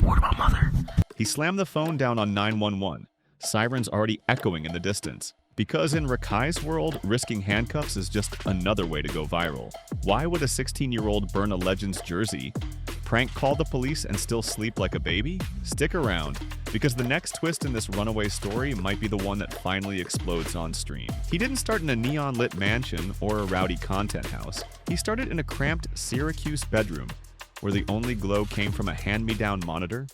What about mother? He slammed the phone down on 911, sirens already echoing in the distance. Because in RaKai's world, risking handcuffs is just another way to go viral. Why would a 16-year-old burn a Legends jersey, prank call the police, and still sleep like a baby? Stick around, because the next twist in this runaway story might be the one that finally explodes on stream. He didn't start in a neon-lit mansion or a rowdy content house. He started in a cramped Syracuse bedroom, where the only glow came from a hand-me-down monitor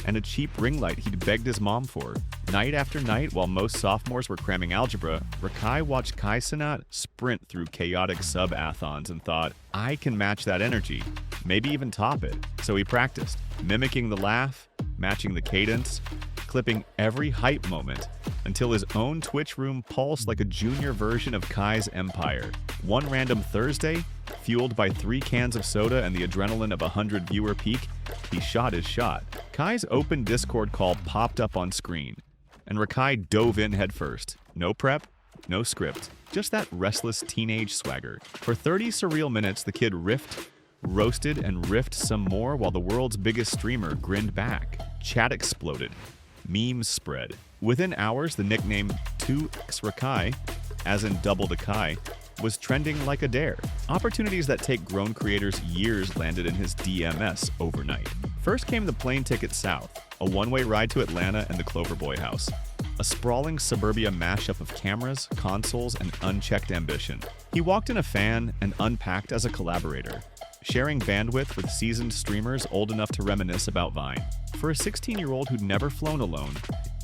and a cheap ring light he'd begged his mom for. Night after night, while most sophomores were cramming algebra, RaKai watched Kai Cenat sprint through chaotic sub-athons and thought, I can match that energy, maybe even top it. So he practiced, mimicking the laugh, matching the cadence, clipping every hype moment, until his own Twitch room pulsed like a junior version of Kai's empire. One random Thursday, fueled by 3 cans of soda and the adrenaline of a 100-viewer peak, he shot his shot. Kai's open Discord call popped up on screen, and RaKai dove in headfirst. No prep, no script, just that restless teenage swagger. For 30 surreal minutes, the kid riffed, roasted, and riffed some more while the world's biggest streamer grinned back. Chat exploded. Memes spread. Within hours, the nickname 2xRakai, as in double the Kai, was trending like a dare. Opportunities that take grown creators years landed in his DMS overnight. First came the plane ticket south, a one-way ride to Atlanta and the Cloverboy house. A sprawling suburbia mashup of cameras, consoles, and unchecked ambition. He walked in a fan and unpacked as a collaborator, sharing bandwidth with seasoned streamers old enough to reminisce about Vine. For a 16-year-old who'd never flown alone,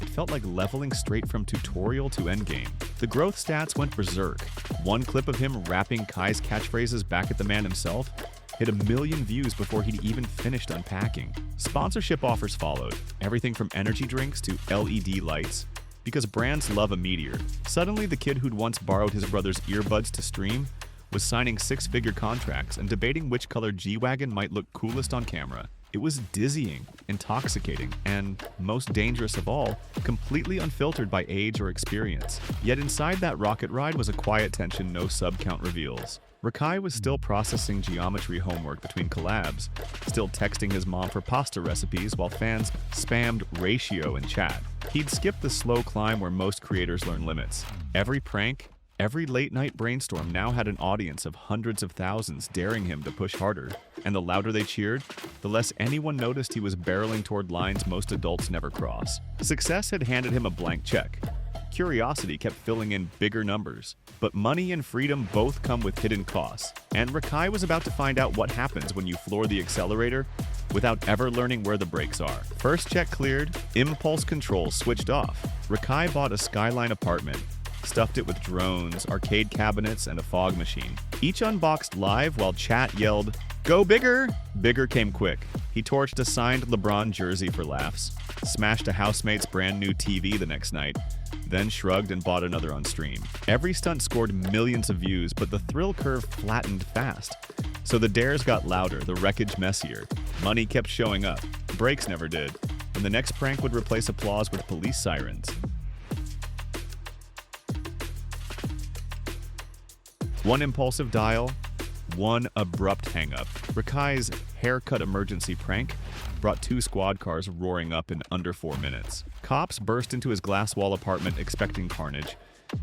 it felt like leveling straight from tutorial to endgame. The growth stats went berserk. One clip of him rapping Kai's catchphrases back at the man himself hit 1 million views before he'd even finished unpacking. Sponsorship offers followed, everything from energy drinks to LED lights, because brands love a meteor. Suddenly, the kid who'd once borrowed his brother's earbuds to stream was signing 6-figure contracts and debating which color G-Wagon might look coolest on camera. It was dizzying, intoxicating, and, most dangerous of all, completely unfiltered by age or experience. Yet inside that rocket ride was a quiet tension no sub-count reveals. RaKai was still processing geometry homework between collabs, still texting his mom for pasta recipes while fans spammed ratio in chat. He'd skipped the slow climb where most creators learn limits. Every prank, every late-night brainstorm now had an audience of hundreds of thousands daring him to push harder. And the louder they cheered, the less anyone noticed he was barreling toward lines most adults never cross. Success had handed him a blank check. Curiosity kept filling in bigger numbers. But money and freedom both come with hidden costs. And RaKai was about to find out what happens when you floor the accelerator without ever learning where the brakes are. First check cleared, impulse control switched off. RaKai bought a skyline apartment, stuffed it with drones, arcade cabinets, and a fog machine. Each unboxed live while chat yelled, "Go bigger!" Bigger came quick. He torched a signed LeBron jersey for laughs, smashed a housemate's brand new TV the next night, then shrugged and bought another on stream. Every stunt scored millions of views, but the thrill curve flattened fast. So the dares got louder, the wreckage messier. Money kept showing up. Breaks never did. And the next prank would replace applause with police sirens. One impulsive dial, one abrupt hang-up. RaKai's haircut emergency prank brought 2 squad cars roaring up in under 4 minutes. Cops burst into his glass wall apartment expecting carnage.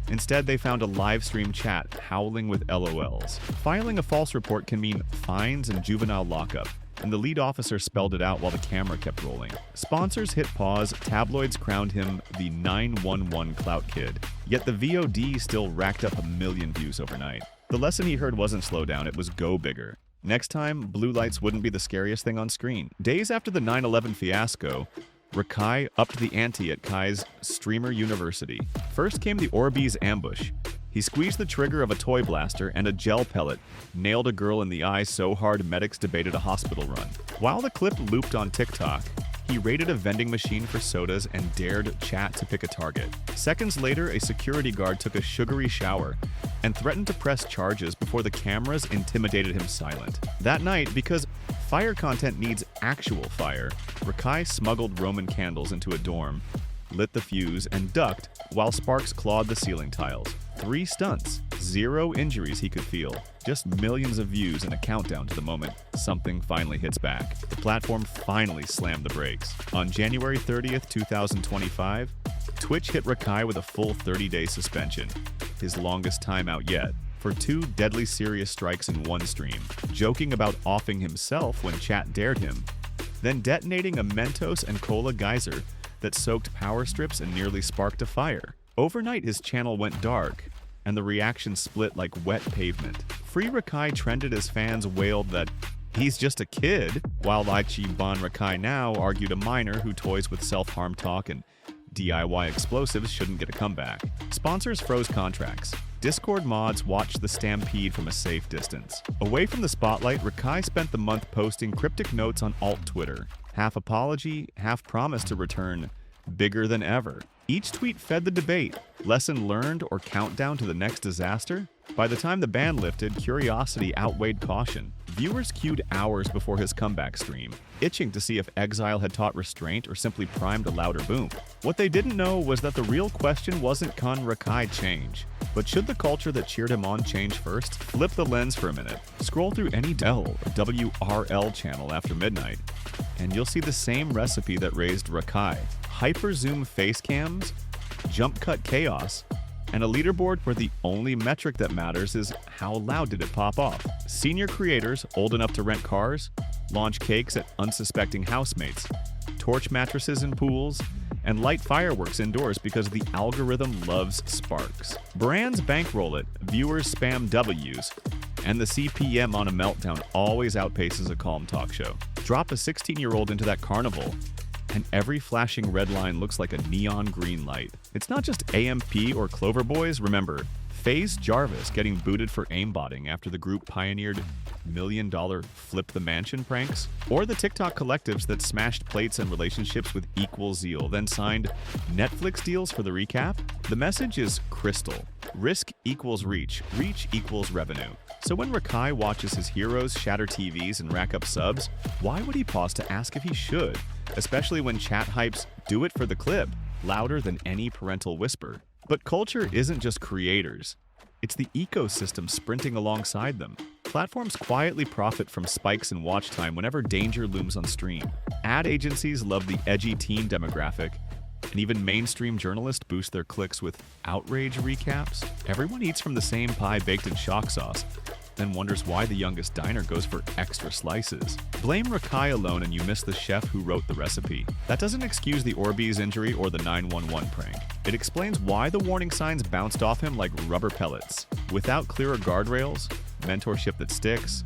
Instead, they found a live stream chat howling with LOLs. Filing a false report can mean fines and juvenile lockup, and the lead officer spelled it out while the camera kept rolling. Sponsors hit pause, tabloids crowned him the 911 clout kid. Yet the VOD still racked up 1 million views overnight. The lesson he heard wasn't slow down, it was go bigger. Next time, blue lights wouldn't be the scariest thing on screen. Days after the 9/11 fiasco, RaKai upped the ante at Kai's Streamer University. First came the Orbeez ambush. He squeezed the trigger of a toy blaster and a gel pellet nailed a girl in the eye so hard medics debated a hospital run. While the clip looped on TikTok, he raided a vending machine for sodas and dared chat to pick a target. Seconds later, a security guard took a sugary shower and threatened to press charges before the cameras intimidated him silent. That night, because fire content needs actual fire, RaKai smuggled Roman candles into a dorm, lit the fuse, and ducked while sparks clawed the ceiling tiles. 3 stunts, zero injuries he could feel, just millions of views and a countdown to the moment something finally hits back. The platform finally slammed the brakes. On January 30th, 2025, Twitch hit RaKai with a full 30-day suspension, his longest timeout yet, for 2 deadly serious strikes in one stream, joking about offing himself when chat dared him, then detonating a Mentos and Cola geyser that soaked power strips and nearly sparked a fire. Overnight, his channel went dark, and the reaction split like wet pavement. Free RaKai trended as fans wailed that he's just a kid, while 2xRakai now argued a minor who toys with self-harm talk and DIY explosives shouldn't get a comeback. Sponsors froze contracts. Discord mods watched the stampede from a safe distance. Away from the spotlight, RaKai spent the month posting cryptic notes on alt Twitter. Half apology, half promise to return bigger than ever. Each tweet fed the debate, lesson learned or countdown to the next disaster. By the time the ban lifted, curiosity outweighed caution. Viewers queued hours before his comeback stream, itching to see if exile had taught restraint or simply primed a louder boom. What they didn't know was that the real question wasn't can RaKai change, but should the culture that cheered him on change first? Flip the lens for a minute. Scroll through any Dell or WRL channel after midnight, and you'll see the same recipe that raised RaKai. Hyper zoom face cams, jump cut chaos, and a leaderboard where the only metric that matters is how loud did it pop off. Senior creators, old enough to rent cars, launch cakes at unsuspecting housemates, torch mattresses in pools, and light fireworks indoors because the algorithm loves sparks. Brands bankroll it, viewers spam W's, and the CPM on a meltdown always outpaces a calm talk show. Drop a 16-year-old into that carnival, and every flashing red line looks like a neon green light. It's not just AMP or Clover Boys. Remember, FaZe Jarvis getting booted for aimbotting after the group pioneered $1 million flip the mansion pranks, or the TikTok collectives that smashed plates and relationships with equal zeal, then signed Netflix deals for the recap. The message is crystal. Risk equals reach. Reach equals revenue. So when RaKai watches his heroes shatter TVs and rack up subs, why would he pause to ask if he should? Especially when chat hypes do it for the clip, louder than any parental whisper. But culture isn't just creators. It's the ecosystem sprinting alongside them. Platforms quietly profit from spikes in watch time whenever danger looms on stream. Ad agencies love the edgy teen demographic, and even mainstream journalists boost their clicks with outrage recaps. Everyone eats from the same pie baked in shock sauce, then wonders why the youngest diner goes for extra slices. Blame RaKai alone and you miss the chef who wrote the recipe. That doesn't excuse the Orbeez injury or the 911 prank. It explains why the warning signs bounced off him like rubber pellets. Without clearer guardrails, mentorship that sticks,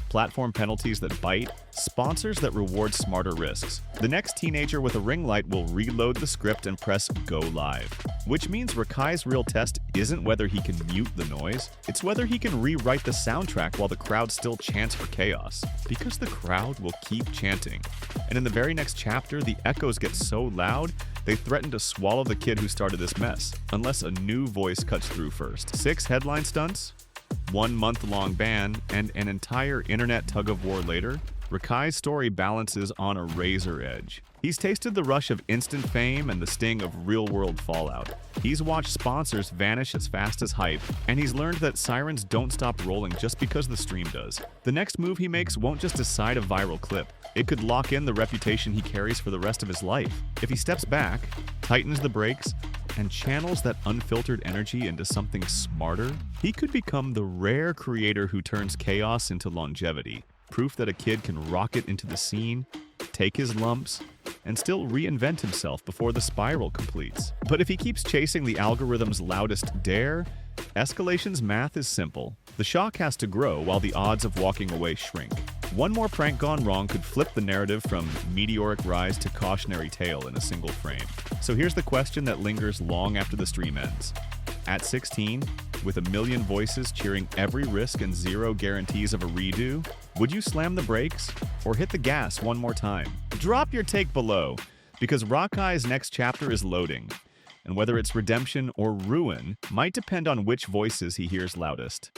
platform penalties that bite, sponsors that reward smarter risks, the next teenager with a ring light will reload the script and press go live. Which means RaKai's real test isn't whether he can mute the noise, it's whether he can rewrite the soundtrack while the crowd still chants for chaos. Because the crowd will keep chanting. And in the very next chapter, the echoes get so loud, they threaten to swallow the kid who started this mess, unless a new voice cuts through first. 6 headline stunts, 1 month-long ban, and an entire internet tug-of-war later, RaKai's story balances on a razor edge. He's tasted the rush of instant fame and the sting of real-world fallout. He's watched sponsors vanish as fast as hype, and he's learned that sirens don't stop rolling just because the stream does. The next move he makes won't just decide a viral clip. It could lock in the reputation he carries for the rest of his life. If he steps back, tightens the brakes, and channels that unfiltered energy into something smarter, he could become the rare creator who turns chaos into longevity. Proof that a kid can rocket into the scene, take his lumps, and still reinvent himself before the spiral completes. But if he keeps chasing the algorithm's loudest dare, escalation's math is simple. The shock has to grow while the odds of walking away shrink. One more prank gone wrong could flip the narrative from meteoric rise to cautionary tale in a single frame. So here's the question that lingers long after the stream ends. At 16, with 1 million voices cheering every risk and 0 guarantees of a redo, would you slam the brakes or hit the gas one more time? Drop your take below, because RaKai's next chapter is loading, and whether it's redemption or ruin might depend on which voices he hears loudest.